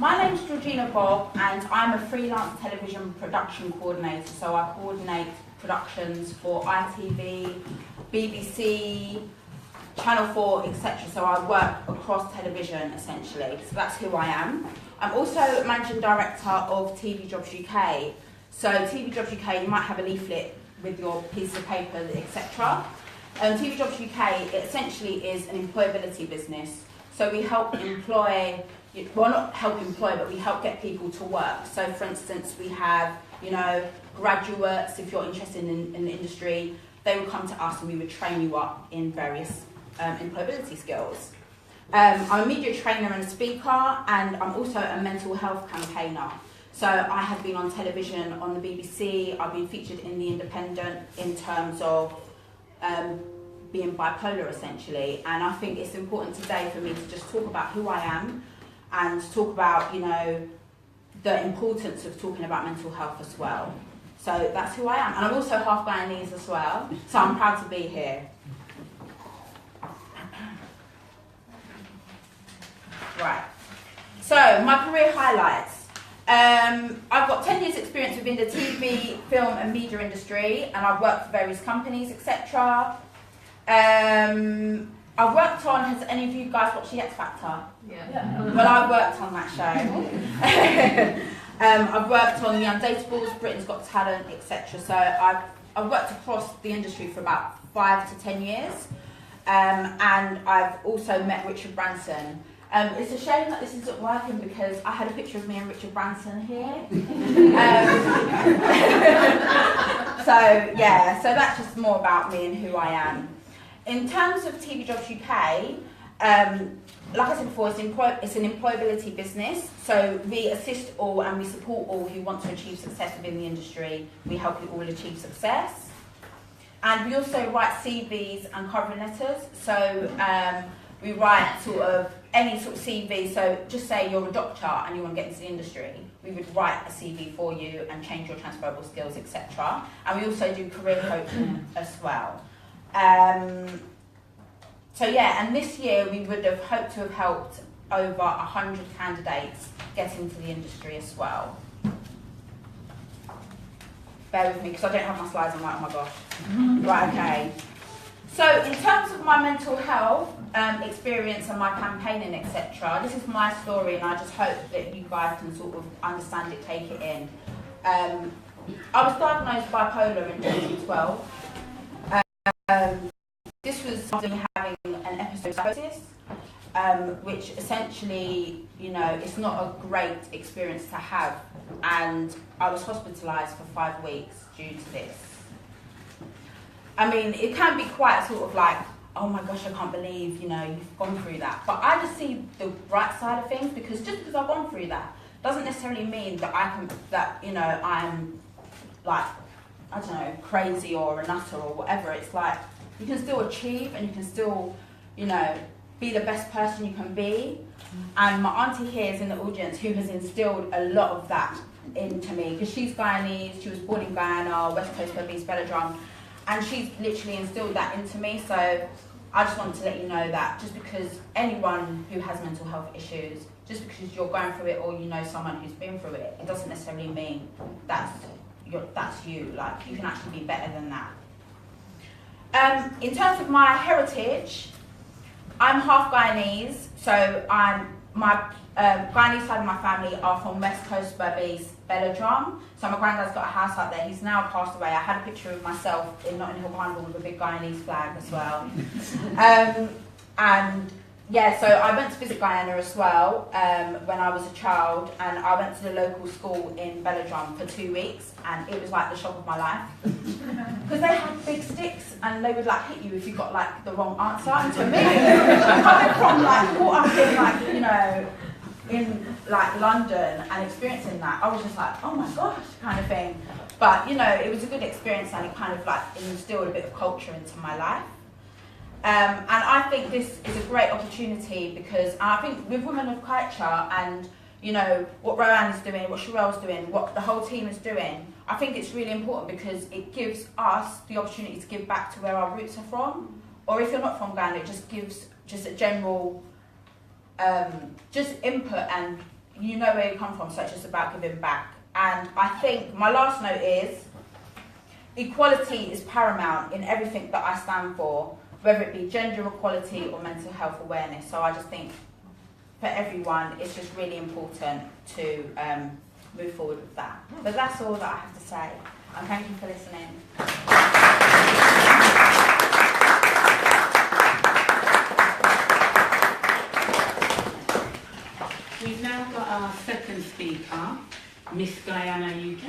My name's Georgina Bobb and I'm a freelance television production coordinator, so I coordinate productions for ITV, BBC, Channel 4, etc. So I work across television essentially, so that's who I am. I'm also managing director of TV Jobs UK. So TV Jobs UK, you might have a leaflet with your piece of paper, etc. TV Jobs UK, it essentially is an employability business. So we help employ, well not help employ, but we help get people to work. So for instance, we have, graduates, if you're interested in the industry, they would come to us and we would train you up in various employability skills. I'm a media trainer and a speaker, and I'm also a mental health campaigner. So I have been on television on the BBC, I've been featured in The Independent in terms of being bipolar essentially, and I think it's important today for me to just talk about who I am and talk about, the importance of talking about mental health as well. So that's who I am, and I'm also half Guyanese as well, so I'm proud to be here. Right, so my career highlights. I've got 10 years experience within the TV, film and media industry, and I've worked for various companies, etc. I've worked on, has any of you guys watched The X Factor? Yeah. Well, I've worked on that show. I've worked on The Undateables, Britain's Got Talent, etc. So I've worked across the industry for about 5 to 10 years. And I've also met Richard Branson. It's a shame that this isn't working because I had a picture of me and Richard Branson here. So that's just more about me and who I am. In terms of TV Jobs UK, like I said before, it's an employability business. So we assist all and we support all who want to achieve success within the industry. We help you all achieve success. And we also write CVs and covering letters. So we write sort of any sort of CV. So just say you're a doctor and you want to get into the industry. We would write a CV for you and change your transferable skills, etc. And we also do career coaching as well. And this year we would have hoped to have helped over 100 candidates get into the industry as well. Bear with me because I don't have my slides, I'm like, oh my gosh. Right, okay. So in terms of my mental health experience and my campaigning, etc., this is my story and I just hope that you guys can sort of understand it, take it in. I was diagnosed bipolar in 2012. This was after having an episode of psychosis, which essentially, it's not a great experience to have, and I was hospitalised for 5 weeks due to this. I mean, it can be quite sort of like, oh my gosh, I can't believe, you've gone through that. But I just see the bright side of things, because just because I've gone through that doesn't necessarily mean that I'm like, I don't know, crazy or a nutter or whatever. It's like, you can still achieve and you can still, be the best person you can be. And my auntie here is in the audience who has instilled a lot of that into me, because she's Guyanese, she was born in Guyana, West Coast Berbese Belladrum, and she's literally instilled that into me. So I just wanted to let you know that just because anyone who has mental health issues, just because you're going through it or you know someone who's been through it, it doesn't necessarily mean that's you. Like, you can actually be better than that. In terms of my heritage, I'm half Guyanese, so my Guyanese side of my family are from West Coast Berbese Belladrum. So my granddad's got a house out there. He's now passed away. I had a picture of myself in Notting Hill Carnival with a big Guyanese flag as well. So I went to visit Guyana as well when I was a child, and I went to the local school in Belladrum for 2 weeks, and it was like the shock of my life. Because they had big sticks and they would like hit you if you got like the wrong answer. And to me, coming from like brought up in like London and experiencing that, I was just like, oh my gosh, kind of thing. But it was a good experience, and it kind of like instilled a bit of culture into my life. And I think this is a great opportunity because I think with Women of Kaieteur and what Roanne is doing, what Sherelle's doing, what the whole team is doing, I think it's really important because it gives us the opportunity to give back to where our roots are from. Or if you're not from Ghana, it just gives just a general just input and you know where you come from, so it's just about giving back. And I think my last note is equality is paramount in everything that I stand for, whether it be gender equality or mental health awareness. So I just think for everyone, it's just really important to move forward with that. But that's all that I have to say. And thank you for listening. We've now got our second speaker, Miss Guyana UK.